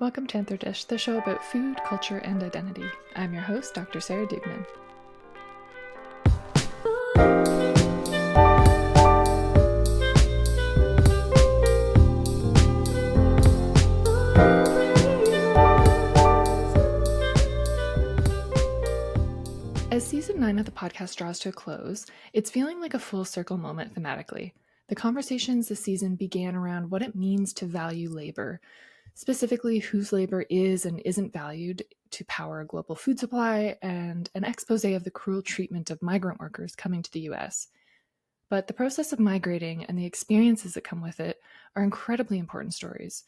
welcome to Anther Dish, the show about food, culture, and identity. I'm your host, Dr. Sarah Dugnan. As season 9 of the podcast draws to a close, it's feeling like a full circle moment thematically. The conversations this season began around what it means to value labor, specifically whose labor is and isn't valued to power a global food supply, and an expose of the cruel treatment of migrant workers coming to the US. But the process of migrating and the experiences that come with it are incredibly important stories.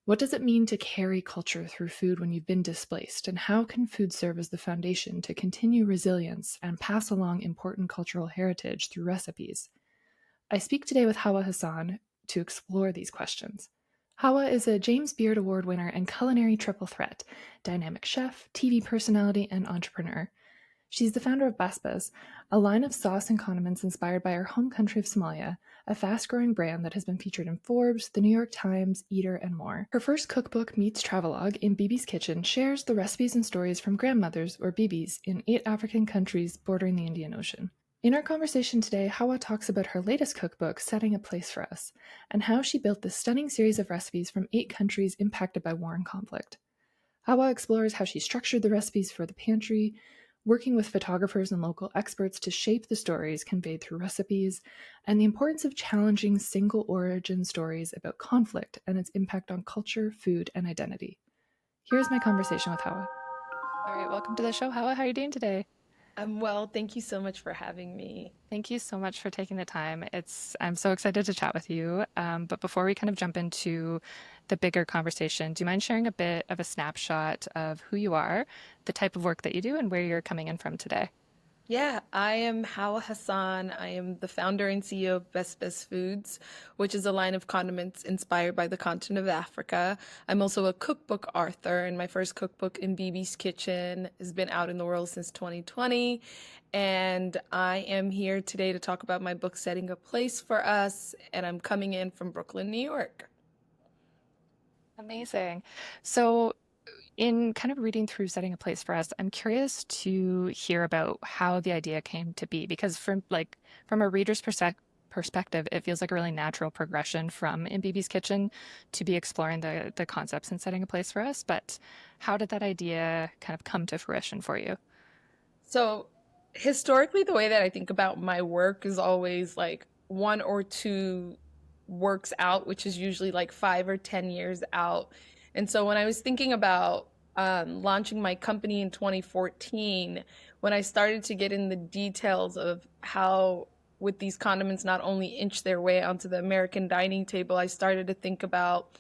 What does it mean to carry culture through food when you've been displaced, and how can food serve as the foundation to continue resilience and pass along important cultural heritage through recipes? I speak today with Hawa Hassan to explore these questions. Hawa is a James Beard Award winner and culinary triple threat, dynamic chef, TV personality, and entrepreneur. She's the founder of Basbas, a line of sauce and condiments inspired by her home country of Somalia, a fast-growing brand that has been featured in Forbes, The New York Times, Eater, and more. Her first cookbook meets travelogue, In Bibi's Kitchen, shares the recipes and stories from grandmothers, or Bibis, in 8 African countries bordering the Indian Ocean. In our conversation today, Hawa talks about her latest cookbook, Setting a Place for Us, and how she built this stunning series of recipes from 8 countries impacted by war and conflict. Hawa explores how she structured the recipes for the pantry, working with photographers and local experts to shape the stories conveyed through recipes, and the importance of challenging single origin stories about conflict and its impact on culture, food, and identity. Here's my conversation with Hawa. All right, welcome to the show, Hawa. How are you doing today? I'm well. Thank you so much for having me. Thank you so much for taking the time. I'm so excited to chat with you. But before we kind of jump into the bigger conversation, do you mind sharing a bit of a snapshot of who you are, the type of work that you do, and where you're coming in from today? Yeah, I am Hawa Hassan. I am the founder and CEO of Best Foods, which is a line of condiments inspired by the continent of Africa. I'm also a cookbook author, and my first cookbook, In Bibi's Kitchen, has been out in the world since 2020. And I am here today to talk about my book, Setting a Place for Us, and I'm coming in from Brooklyn, New York. Amazing. So in kind of reading through Setting a Place for Us, I'm curious to hear about how the idea came to be, because from a reader's perspective, it feels like a really natural progression from In Bibi's Kitchen to be exploring the concepts in Setting a Place for Us. But how did that idea kind of come to fruition for you? So historically, the way that I think about my work is always like 1 or 2 works out, which is usually like 5 or 10 years out. And so when I was thinking about launching my company in 2014, when I started to get in the details of how with these condiments not only inch their way onto the American dining table, I started to think about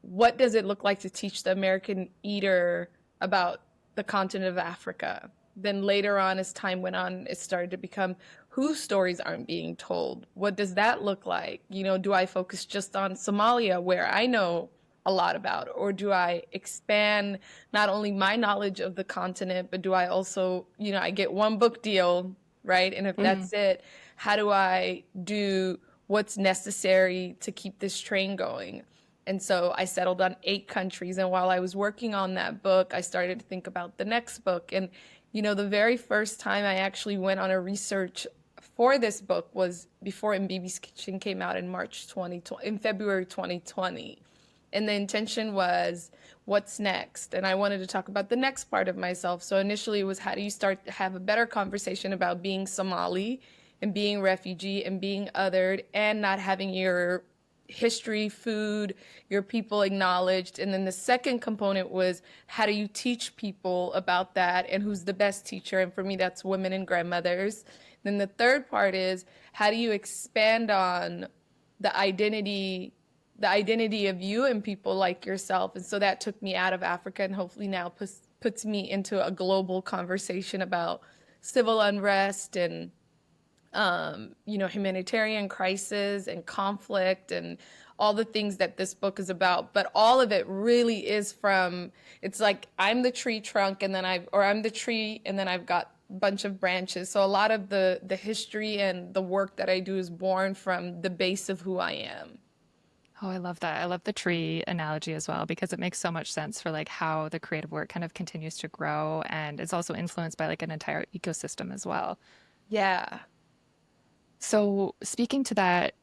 what does it look like to teach the American eater about the continent of Africa. Then later on, as time went on, it started to become whose stories aren't being told. What does that look like? You know, do I focus just on Somalia, where I know a lot about, or do I expand not only my knowledge of the continent, but do I also, I get one book deal, right? And if that's it, how do I do what's necessary to keep this train going? And so I settled on 8 countries. And while I was working on that book, I started to think about the next book. And, the very first time I actually went on a research for this book was before In Bibi's Kitchen came out in February 2020. And the intention was, what's next? And I wanted to talk about the next part of myself. So initially it was, how do you start to have a better conversation about being Somali and being refugee and being othered and not having your history, food, your people acknowledged. And then the second component was, how do you teach people about that and who's the best teacher? And for me, that's women and grandmothers. Then the third part is, how do you expand on the identity of you and people like yourself? And so that took me out of Africa and hopefully now puts me into a global conversation about civil unrest and, humanitarian crisis and conflict and all the things that this book is about. But all of it really is it's like I'm the tree trunk and then I'm the tree and then I've got a bunch of branches. So a lot of the history and the work that I do is born from the base of who I am. Oh, I love that. I love the tree analogy as well because it makes so much sense for like how the creative work kind of continues to grow and it's also influenced by like an entire ecosystem as well. Yeah. So, speaking to that,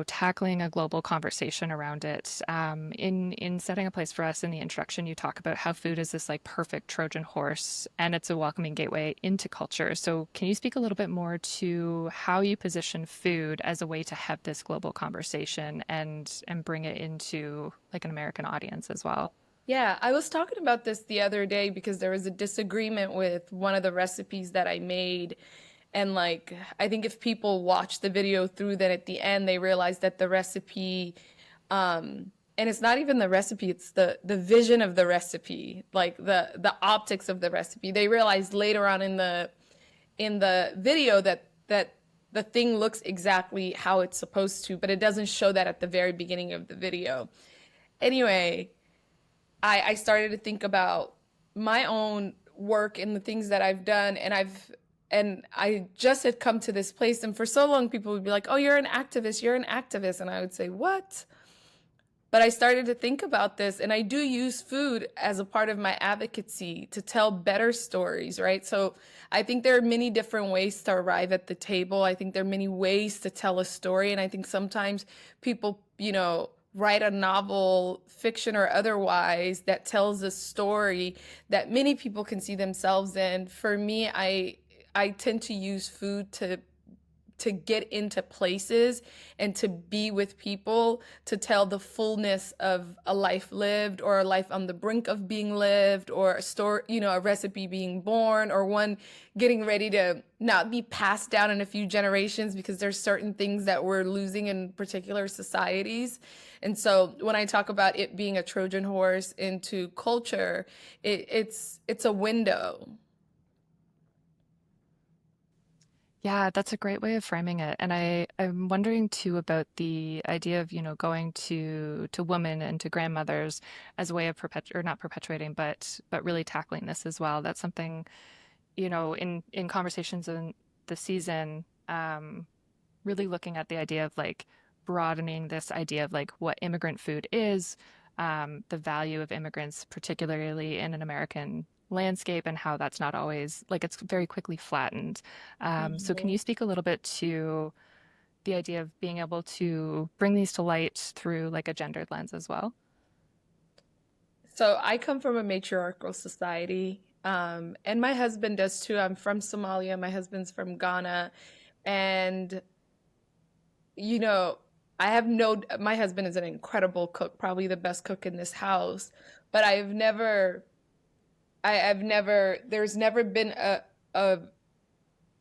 tackling a global conversation around it, in setting a place for us in the introduction, you talk about how food is this like perfect Trojan horse, and it's a welcoming gateway into culture. So, can you speak a little bit more to how you position food as a way to have this global conversation and bring it into like an American audience as well? Yeah, I was talking about this the other day because there was a disagreement with one of the recipes that I made. And like, I think if people watch the video through, then at the end they realize that the recipe, and it's not even the recipe, it's the vision of the recipe, like the optics of the recipe. They realized later on in the video that the thing looks exactly how it's supposed to, but it doesn't show that at the very beginning of the video. Anyway, I started to think about my own work and the things that I've done, and I just had come to this place, and for so long people would be like, "Oh, you're an activist," and I would say, "What?" But I started to think about this, and I do use food as a part of my advocacy to tell better stories, right? So I think there are many different ways to arrive at the table. I think there are many ways to tell a story, and I think sometimes people, write a novel, fiction or otherwise, that tells a story that many people can see themselves in. For me, I tend to use food to get into places and to be with people to tell the fullness of a life lived or a life on the brink of being lived or a story, a recipe being born or one getting ready to not be passed down in a few generations because there's certain things that we're losing in particular societies. And so when I talk about it being a Trojan horse into culture, it's a window. Yeah, that's a great way of framing it. And I'm wondering too about the idea of, going to women and to grandmothers as a way of or not perpetuating, but really tackling this as well. That's something, in conversations in the season, really looking at the idea of like broadening this idea of like what immigrant food is, the value of immigrants, particularly in an American landscape, and how that's not always like it's very quickly flattened. So, can Mhm. you speak a little bit to the idea of being able to bring these to light through like a gendered lens as well? So I come from a matriarchal society, and my husband does too. I'm from Somalia. My husband's from Ghana, and you know, I have no. My husband is an incredible cook, probably the best cook in this house. But I've never. There's never been a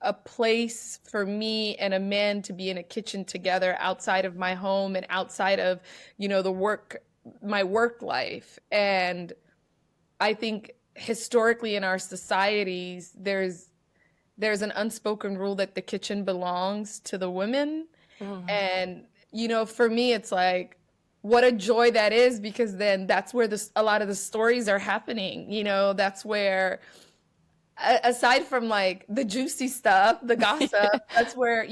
a place for me and a man to be in a kitchen together outside of my home and outside of, the work, my work life. And I think historically in our societies, there's an unspoken rule that the kitchen belongs to the women. Mm. And, for me, it's like, what a joy that is because then that's where a lot of the stories are happening. That's where aside from like the juicy stuff, the gossip, that's where,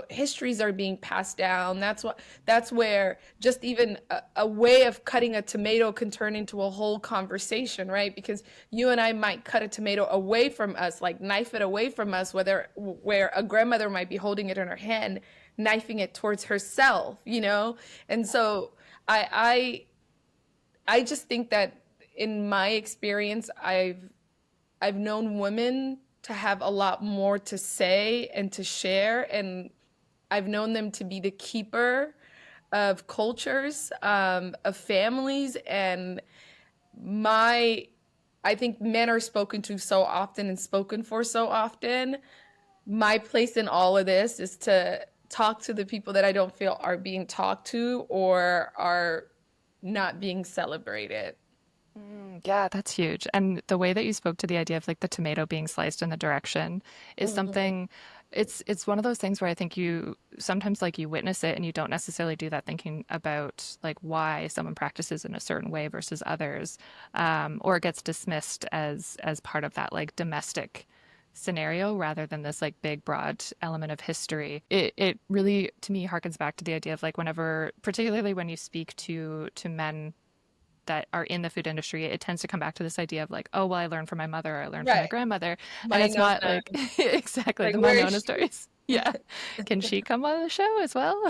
histories are being passed down. That's where just even a way of cutting a tomato can turn into a whole conversation, right? Because you and I might cut a tomato away from us, like knife it away from us, where a grandmother might be holding it in her hand, knifing it towards herself, And so I just think that in my experience, I've known women to have a lot more to say and to share, and I've known them to be the keeper of cultures, of families, and my, I think men are spoken to so often and spoken for so often. My place in all of this is to talk to the people that I don't feel are being talked to or are not being celebrated. Yeah, that's huge. And the way that you spoke to the idea of like the tomato being sliced in the direction is Mhm. something it's one of those things where I think you sometimes like you witness it and you don't necessarily do that thinking about like why someone practices in a certain way versus others. Or it gets dismissed as part of that like domestic scenario rather than this like big broad element of history. It really to me harkens back to the idea of like whenever, particularly when you speak to men that are in the food industry, it tends to come back to this idea of like, oh, well, I learned from my mother, or I learned from my Right. grandmother. And My it's not nonna. like exactly Like, the where is Monona she? stories. Yeah. Can she come on the show as well?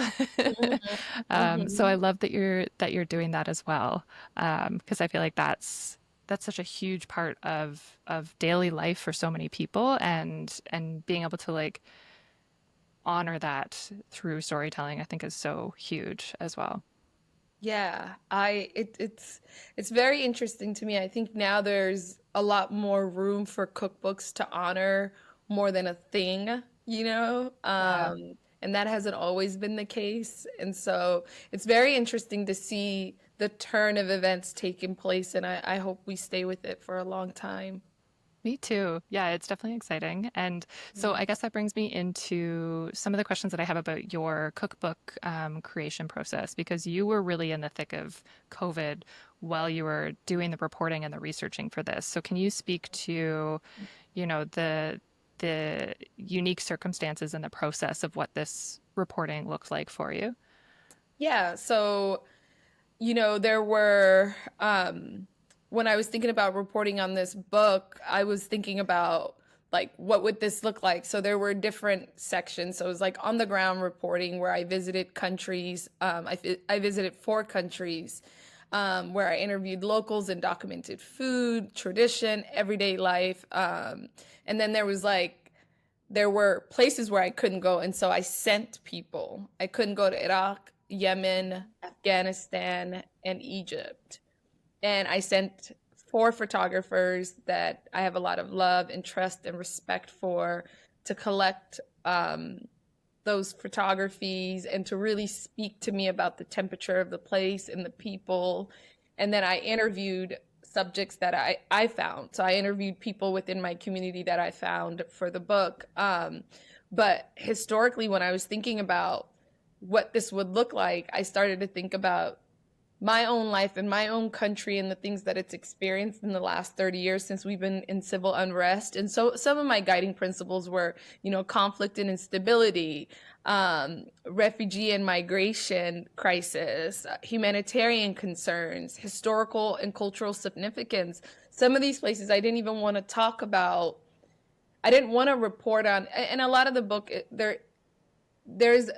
So I Hmm. love that you're doing that as well. Because I feel like that's such a huge part of daily life for so many people, and being able to like honor that through storytelling, I think is so huge as well. Yeah, it's very interesting to me. I think now there's a lot more room for cookbooks to honor more than a thing, you know? Yeah. And that hasn't always been the case. And so it's very interesting to see the turn of events taking place, and I hope we stay with it for a long time. Me too. Yeah, it's definitely exciting. And so I guess that brings me into some of the questions that I have about your cookbook creation process, because you were really in the thick of COVID while you were doing the reporting and the researching for this. So can you speak to, the unique circumstances and the process of what this reporting looked like for you? Yeah, so there were, when I was thinking about reporting on this book, I was thinking about like, what would this look like? So there were different sections. So it was like on the ground reporting where I visited countries. I visited 4 countries, where I interviewed locals and documented food, tradition, everyday life. And then there were places where I couldn't go, and so I sent people. I couldn't go to Iraq, Yemen, Afghanistan, and Egypt. And I sent 4 photographers that I have a lot of love and trust and respect for to collect those photographies and to really speak to me about the temperature of the place and the people. And then I interviewed subjects that I found. So I interviewed people within my community that I found for the book. But historically, when I was thinking about what this would look like, I started to think about my own life and my own country and the things that it's experienced in the last 30 years since we've been in civil unrest. And so some of my guiding principles were, conflict and instability, refugee and migration crisis, humanitarian concerns, historical and cultural significance. Some of these places I didn't even want to talk about. I didn't want to report on, and a lot of the book there's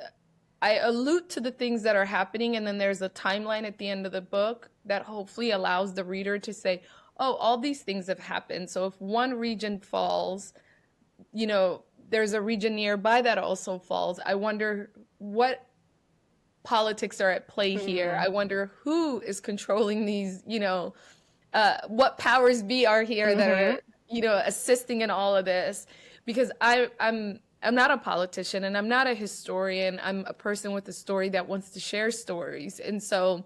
I allude to the things that are happening, and then there's a timeline at the end of the book that hopefully allows the reader to say, oh, all these things have happened. So if one region falls, there's a region nearby that also falls. I wonder what politics are at play here. Mm-hmm. I wonder who is controlling these, what powers be are here that Mm-hmm. are, assisting in all of this. Because I'm not a politician and I'm not a historian. I'm a person with a story that wants to share stories. And so,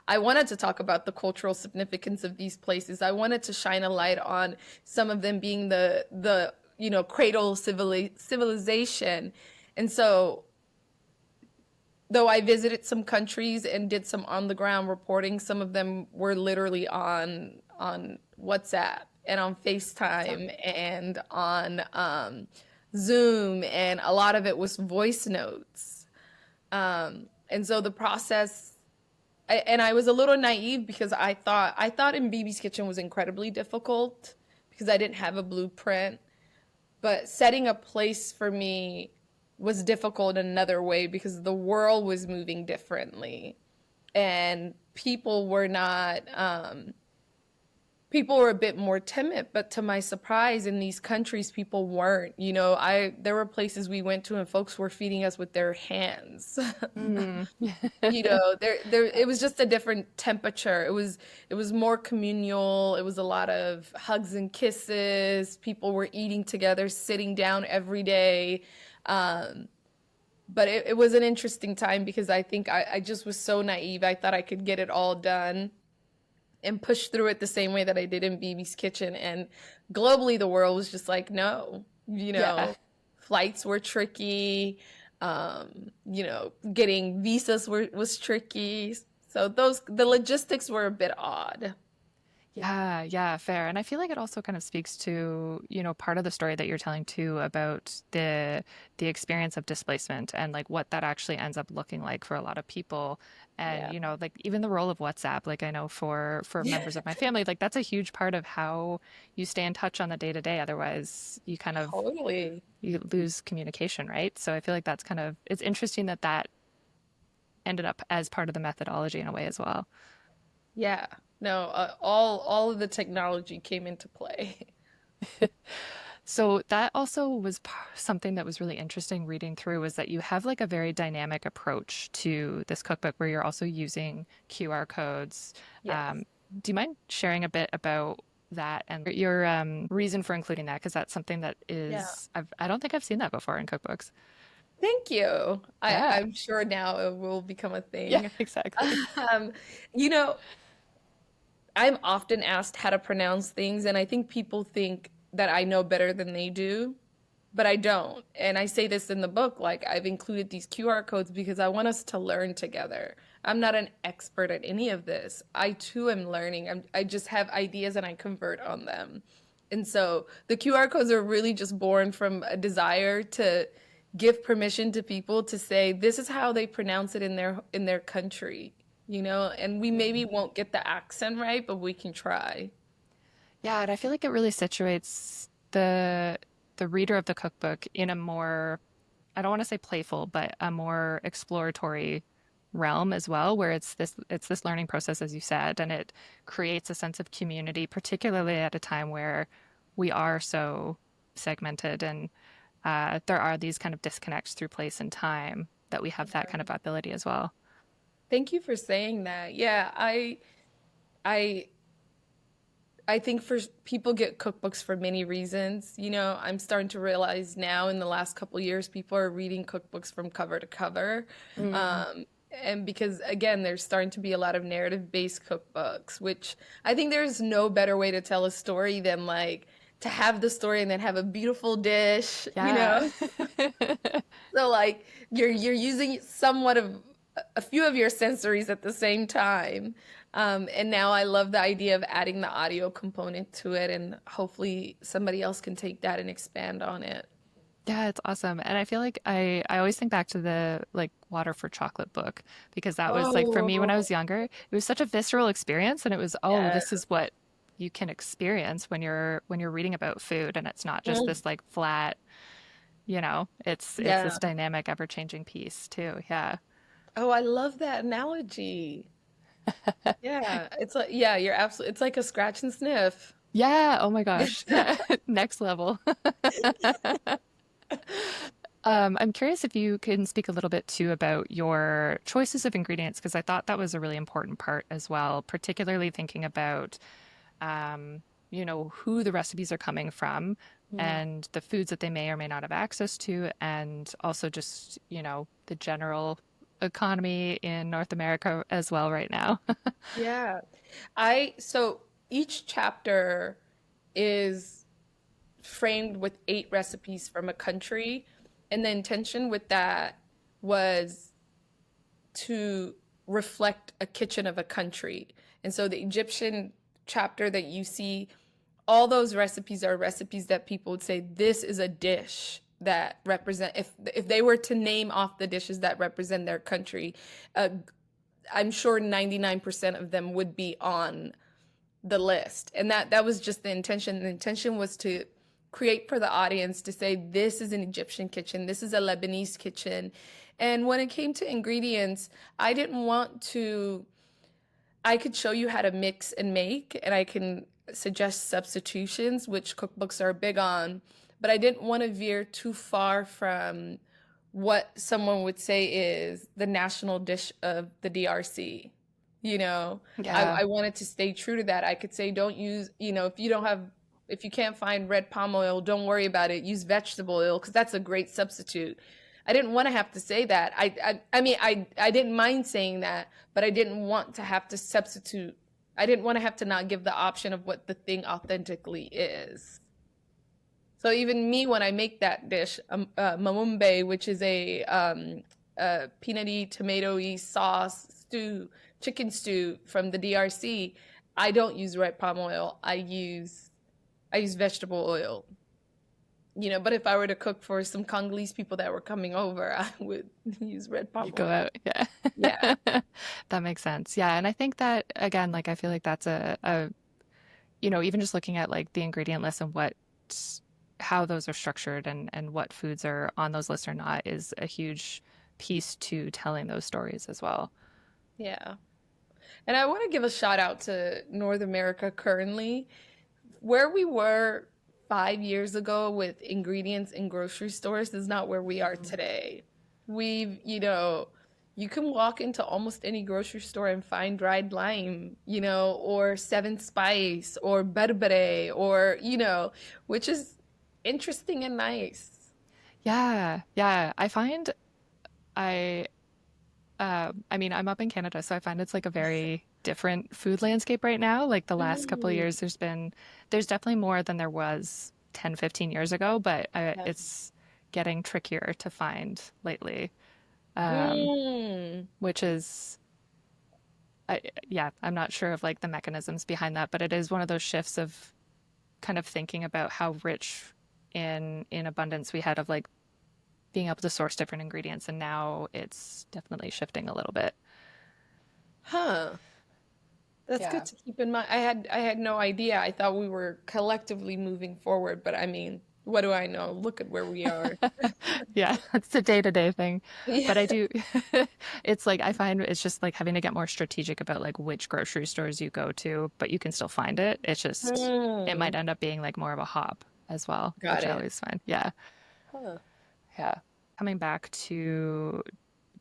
I wanted to talk about the cultural significance of these places. I wanted to shine a light on some of them being the cradle of civilization. And so, though I visited some countries and did some on the ground reporting, some of them were literally on WhatsApp and on FaceTime and on Zoom, and a lot of it was voice notes. And so the process, and I was a little naive because I thought in BB's Kitchen was incredibly difficult because I didn't have a blueprint, but setting a place for me was difficult in another way because the world was moving differently and people were a bit more timid, but to my surprise, in these countries, people weren't. There were places we went to and folks were feeding us with their hands. Mm. It was just a different temperature. It was more communal. It was a lot of hugs and kisses. People were eating together, sitting down every day. But it was an interesting time because I think I just was so naive. I thought I could get it all done and push through it the same way that I did in BB's Kitchen. And globally, the world was just like, no, Yeah. flights were tricky. Getting visas was tricky. So the logistics were a bit odd. Yeah, yeah, fair. And I feel like it also kind of speaks to, part of the story that you're telling too about the experience of displacement and like what that actually ends up looking like for a lot of people. And, Yeah. like even the role of WhatsApp, like I know for Yeah, members of my family, like that's a huge part of how you stay in touch on the day to day. Otherwise, you kind of totally. you lose communication, right? So I feel like that's kind of it's interesting that that ended up as part of the methodology in a way as well. Yeah. No, all of the technology came into play. So that also was something that was really interesting reading through was that you have like a very dynamic approach to this cookbook where you're also using QR codes. Yes. Um, do you mind sharing a bit about that and your reason for including that? Because that's something that Yeah. I don't think I've seen that before in cookbooks. Thank you. Yeah. I'm sure now it will become a Yeah, thing. exactly. Um, you know, I'm often asked how to pronounce things, and I think people think that I know better than they do, but I don't. And I say this in the book, like I've included these QR codes because I want us to learn together. I'm not an expert at any of this. I too am learning. I just have ideas and I convert on them. And so the QR codes are really just born from a desire to give permission to people to say this is how they pronounce it in their country, and we maybe won't get the accent right, but we can try. Yeah, and I feel like it really situates the reader of the cookbook in a more I don't want to say playful, but a more exploratory realm as well, where it's this learning process, as you said, and it creates a sense of community, particularly at a time where we are so segmented and there are these kind of disconnects through place and time that we have that kind of ability as well. Thank you for saying that. Yeah, I I think for people get cookbooks for many reasons. I'm starting to realize now in the last couple years, people are reading cookbooks from cover to cover. Mm. And because again, there's starting to be a lot of narrative-based cookbooks, which I think there's no better way to tell a story than like to have the story and then have a beautiful dish, you Yeah. know? So like you're using somewhat of a few of your sensories at the same time. And now I love the idea of adding the audio component to it, and hopefully somebody else can take that and expand on it. Yeah, it's awesome. And I feel like I always think back to the like Water for Chocolate book because that was like for me when I Oh, was younger, it was such a visceral experience and it was, oh, yeah. this is what you can experience when you're reading about food and it's not just Mm, this like flat, it's this yeah. dynamic ever-changing piece too. Yeah. Oh, I love that analogy. Yeah, it's like yeah, you're absolutely. It's like a scratch and sniff. Yeah, oh my gosh. Yeah. Next level. I'm curious if you can speak a little bit too about your choices of ingredients, because I thought that was a really important part as well, particularly thinking about, who the recipes are coming from Mm. and the foods that they may or may not have access to, and also just, the general economy in North America as well right now. Yeah. So each chapter is framed with 8 recipes from a country, and the intention with that was to reflect a kitchen of a country. And so the Egyptian chapter that you see, all those recipes are recipes that people would say this is a dish that represent if they were to name off the dishes that represent their country, uh, I'm sure 99% of them would be on the list. And that was just the intention. The intention was to create for the audience to say this is an Egyptian kitchen, this is a Lebanese kitchen. And when it came to ingredients, I didn't want to I could show you how to mix and make, and I can suggest substitutions, which cookbooks are big on, but I didn't want to veer too far from what someone would say is the national dish of the DRC. You know, Yeah. I wanted to stay true to that. I could say, don't use, if you can't find red palm oil, don't worry about it. Use vegetable oil because that's a great substitute. I didn't want to have to say that. I mean, I didn't mind saying that, but I didn't want to have to substitute. I didn't want to have to not give the option of what the thing authentically is. So even me, when I make that dish, mamumbe, which is a peanutty, tomatoey sauce stew, chicken stew from the DRC, I don't use red palm oil. I use vegetable oil. But if I were to cook for some Congolese people that were coming over, I would use red You palm go oil. out, yeah. Yeah. That makes sense. Yeah, and I think that again, like I feel like that's even just looking at like the ingredient list and what how those are structured and what foods are on those lists or not is a huge piece to telling those stories as well. Yeah. And I want to give a shout out to North America currently. Where we were 5 years ago with ingredients in grocery stores is not where we are Mm. today. You can walk into almost any grocery store and find dried lime, or Seven Spice or berbere which is interesting and nice. Yeah, yeah. I mean, I'm up in Canada, so I find it's like a very different food landscape right now. Like the last couple of Mm. years, there's definitely more than there was 10, 15 years ago, but Yeah. it's getting trickier to find lately, um, Mm. which is, yeah, I'm not sure of like the mechanisms behind that, but it is one of those shifts of kind of thinking about how rich in abundance we had of like being able to source different ingredients, and now it's definitely shifting a little bit. Huh. That's good Yeah. to keep in mind. I had no idea. I thought we were collectively moving forward, but I mean, what do I know? Look at where we are. Yeah, it's a day-to-day thing. Yeah. But I do, it's like I find it's just like having to get more strategic about like which grocery stores you go to, but you can still find it. It Hmm. might end up being like more of a hop as well, Got which I it. always find. Yeah. Huh. Yeah. Coming back to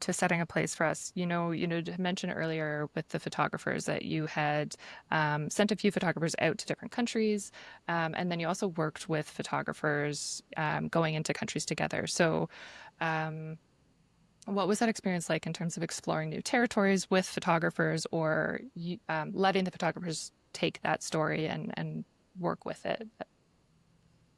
setting a place for us, you mentioned earlier with the photographers that you had sent a few photographers out to different countries, and then you also worked with photographers going into countries together. So, um, what was that experience like in terms of exploring new territories with photographers, or letting the photographers take that story and work with it?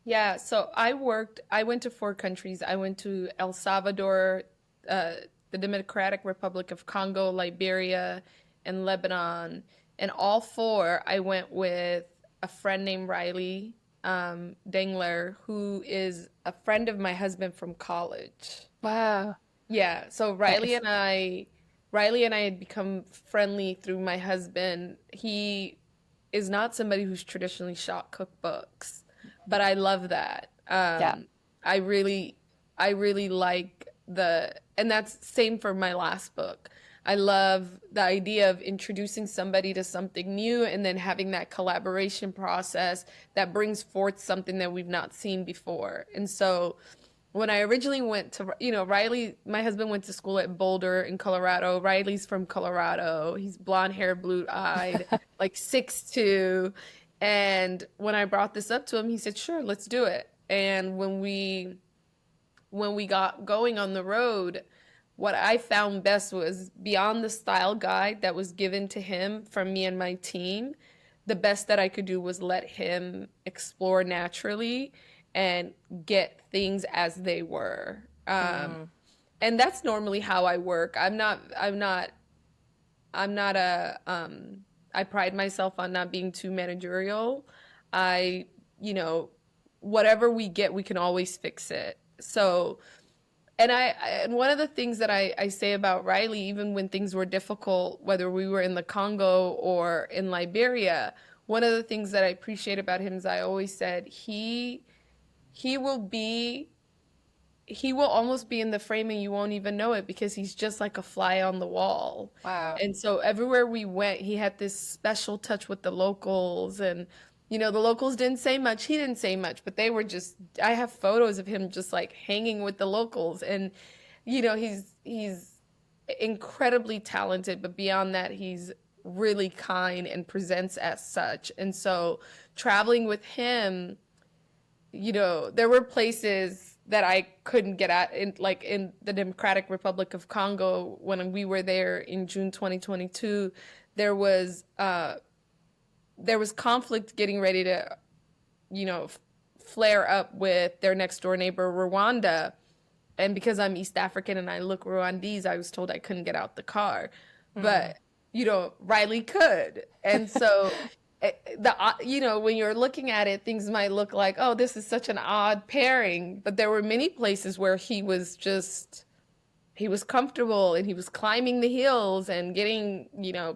Yeah, so I went to four countries. I went to El Salvador, uh, the Democratic Republic of Congo, Liberia, and Lebanon. And all four, I went with a friend named Riley Dengler, who is a friend of my husband from college. Wow, Yeah, so nice. Riley and I had become friendly through my husband. He is not somebody who's traditionally shot cookbooks, but I love that. Yeah. I really, I really like and that's same for my last book. I love the idea of introducing somebody to something new and then having that collaboration process that brings forth something that we've not seen before. And so when I originally went to, Riley, my husband went to school at Boulder in Colorado. Riley's from Colorado. He's blonde hair, blue eyed, like 6'2". And when I brought this up to him, he said, "Sure, let's do it." And when we got going on the road, what I found best was beyond the style guide that was given to him from me and my team, the best that I could do was let him explore naturally and get things as they were. Mm, And that's normally how I work. I'm not I pride myself on not being too managerial. I, you know, whatever we get, we can always fix it. So, and one of the things that I say about Riley, even when things were difficult, whether we were in the Congo or in Liberia, one of the things that I appreciate about him is I always said he will be he will almost be in the frame and you won't even know it because he's just like a fly on the wall. wow. And so everywhere we went, he had this special touch with the locals. And, the locals didn't say much. He didn't say much, but they were just, I have photos of him just like hanging with the locals. And, he's incredibly talented, but beyond that, he's really kind and presents as such. And so traveling with him, there were places that I couldn't get at in like in the Democratic Republic of Congo when we were there in June 2022. There was uh there was conflict getting ready to, you know, flare up with their next door neighbor Rwanda. And because I'm East African and I look Rwandese, I was told I couldn't get out the car. Mm, But Riley could. And so when you're looking at it, things might look like, oh, this is such an odd pairing, but there were many places where he was comfortable and he was climbing the hills and getting,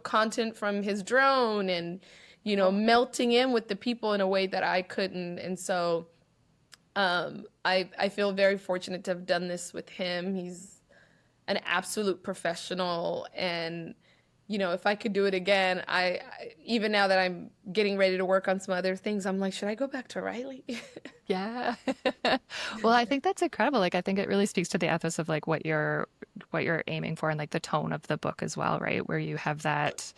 content from his drone and, melting in with the people in a way that I couldn't. And so I feel very fortunate to have done this with him. He's an absolute professional, and if I could do it again, even now that I'm getting ready to work on some other things, I'm like, should I go back to Riley? Yeah. Well, I think that's incredible. Like I think it really speaks to the ethos of like what you're aiming for and like the tone of the book as well, right? Where you have that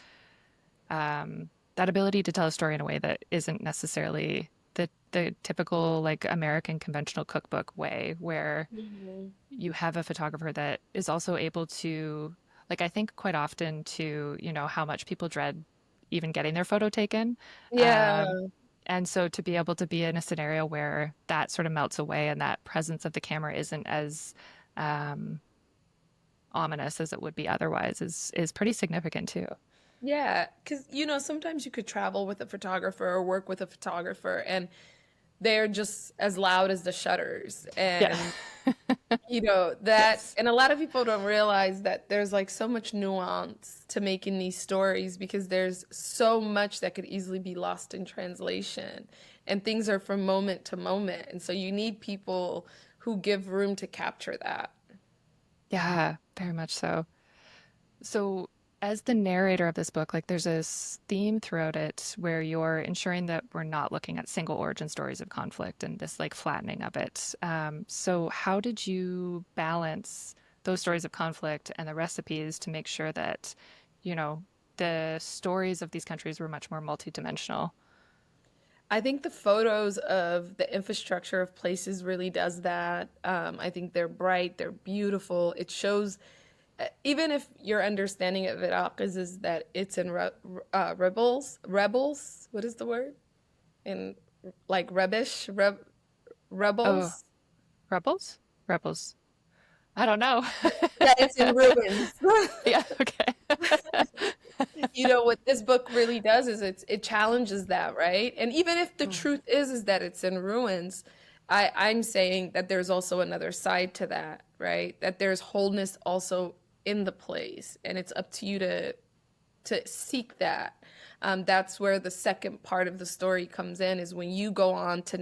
ability to tell a story in a way that isn't necessarily the typical like American conventional cookbook way, where Mhm. you have a photographer that is also able to, like, I think quite often to, how much people dread even getting their photo taken. Yeah. Um, and so to be able to be in a scenario where that sort of melts away and that presence of the camera isn't as um, ominous as it would be otherwise is pretty significant too. Yeah, because sometimes you could travel with a photographer or work with a photographer, and they're just as loud as the shutters. Yeah. And that, Yes. and a lot of people don't realize that there's like so much nuance to making these stories because there's so much that could easily be lost in translation, and things are from moment to moment. And so you need people who give room to capture that. Yeah, very much so. So, as the narrator of this book, like there's this theme throughout it where you're ensuring that we're not looking at single origin stories of conflict and this like flattening of it. So, how did you balance those stories of conflict and the recipes to make sure that, you know, the stories of these countries were much more multidimensional? I think the photos of the infrastructure of places really does that. I think they're bright, they're beautiful. It shows, even if your understanding of it is that it's in rebels. What is the word? In like Oh, rebels. rebels? Rebels. I don't know. That it's in ruins. Yeah, okay. What this book really does is it challenges that, right? And even if the Mm. truth is that it's in ruins, I'm saying that there's also another side to that, right? That there's wholeness also in the place, and it's up to you to seek that. That's where the second part of the story comes in, is when you go on to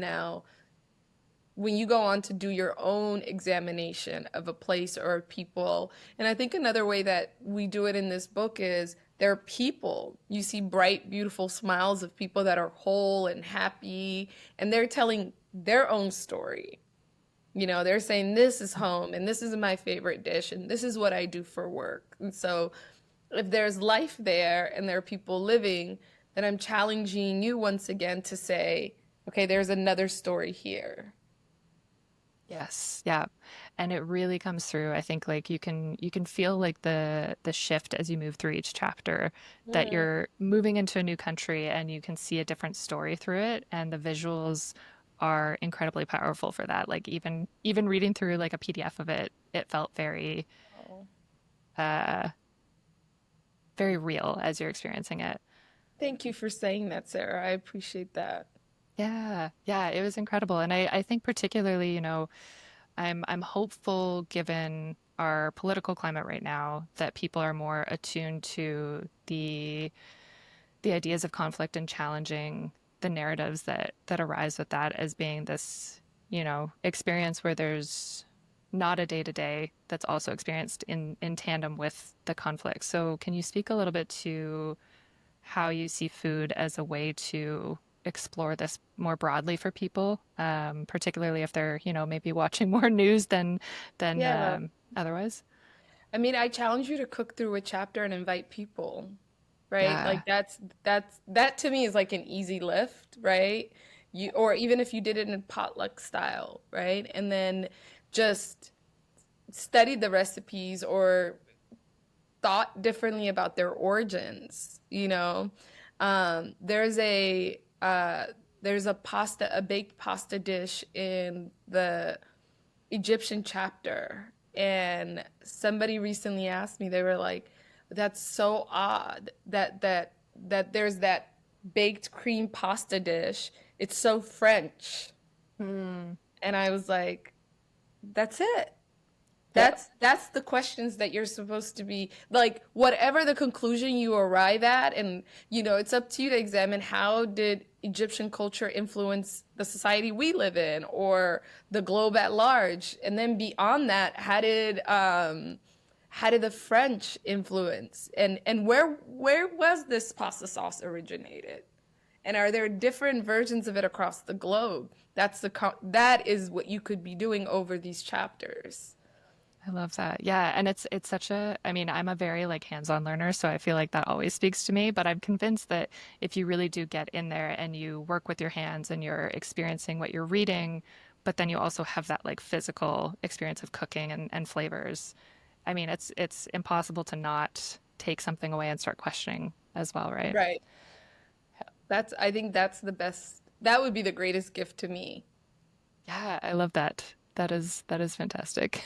do your own examination of a place or a people. And I think another way that we do it in this book is there are people. You see bright, beautiful smiles of people that are whole and happy, and they're telling their own story. They're saying, this is home, and this is my favorite dish, and this is what I do for work. And so, if there's life there and there are people living, then I'm challenging you once again to say, okay, there's another story here. Yes, yeah. And it really comes through. I think like you can feel like the shift as you move through each chapter, that Mm. you're moving into a new country and you can see a different story through it, and the visuals are incredibly powerful for that. Like even reading through like a PDF of it, it felt Oh. uh very real as you're experiencing it. Thank you for saying that, Sarah. I appreciate that. Yeah, yeah, it was incredible. And I think particularly, I'm hopeful given our political climate right now that people are more attuned to the ideas of conflict and challenging the narratives that arise with that as being this, experience where there's not a day to day that's also experienced in tandem with the conflict. So can you speak a little bit to how you see food as a way to explore this more broadly for people, particularly if they're, maybe watching more news than Yeah. otherwise. I mean, I challenge you to cook through a chapter and invite people, right? Yeah. Like that to me is like an easy lift, right? Or even if you did it in potluck style, right? And then just study the recipes or thought differently about their origins, you know? Um, there's a uh a baked pasta dish in the Egyptian chapter. And somebody recently asked me, they were like, That's so odd that there's that baked cream pasta dish. It's so French. Hmm. And I was like, that's it. Yeah. That's the questions that you're supposed to be like, whatever the conclusion you arrive at, and it's up to you to examine how did Egyptian culture influence the society we live in or the globe at large, and then beyond that, how did the French influence, and where was this pasta sauce originated? And are there different versions of it across the globe? That is what you could be doing over these chapters. I love that. Yeah, and it's such a I mean, I'm a very like hands-on learner, so I feel like that always speaks to me, but I'm convinced that if you really do get in there and you work with your hands and you're experiencing what you're reading, but then you also have that like physical experience of cooking and flavors. I mean, it's impossible to not take something away and start questioning as well, right? Right. I think that's the best. That would be the greatest gift to me. Yeah, I love that. That is fantastic.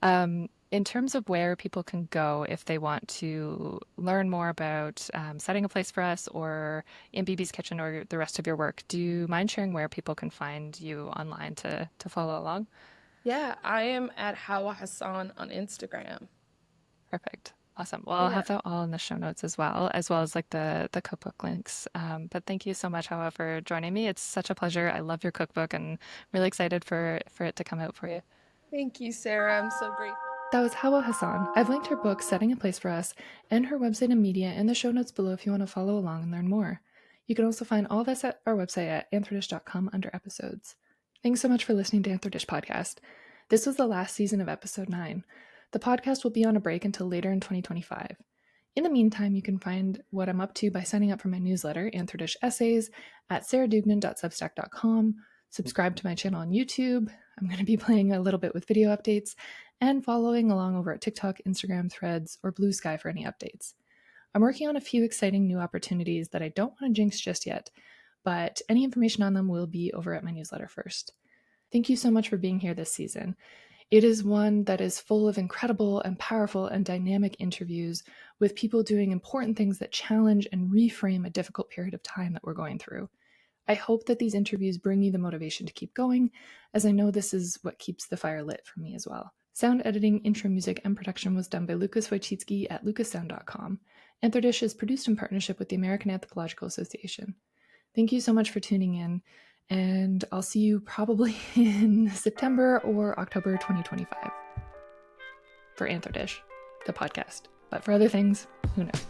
In terms of where people can go if they want to learn more about setting a place for us or in BB's Kitchen or the rest of your work, do you mind sharing where people can find you online to follow along? Yeah, I am at Hawa Hassan on Instagram. Perfect. Awesome. Well, I'll Yeah. have that all in the show notes as well as like the cookbook links. But thank you so much, Hawa, for joining me. It's such a pleasure. I love your cookbook and really excited for it to come out for you. Thank you, Sarah. I'm so grateful. That was Hawa Hassan. I've linked her book, Setting a Place for Us, and her website and media in the show notes below if you want to follow along and learn more. You can also find all this at our website at anthrodish.com under episodes. Thanks so much for listening to Anthrodish Podcast. This was the last season of episode 9. The podcast will be on a break until later in 2025. In the meantime, you can find what I'm up to by signing up for my newsletter, Anthrodish Essays, at sarahdugnan.substack.com. Subscribe to my channel on YouTube. I'm going to be playing a little bit with video updates and following along over at TikTok, Instagram, Threads, or Blue Sky for any updates. I'm working on a few exciting new opportunities that I don't want to jinx just yet, but any information on them will be over at my newsletter first. Thank you so much for being here this season. It is one that is full of incredible and powerful and dynamic interviews with people doing important things that challenge and reframe a difficult period of time that we're going through. I hope that these interviews bring you the motivation to keep going, as I know this is what keeps the fire lit for me as well. Sound editing, intro music, and production was done by Lucas Wojcicki at lucassound.com. Anthrodish is produced in partnership with the American Anthropological Association. Thank you so much for tuning in, and I'll see you probably in September or October 2025 for Anthrodish, the podcast. But for other things, who knows?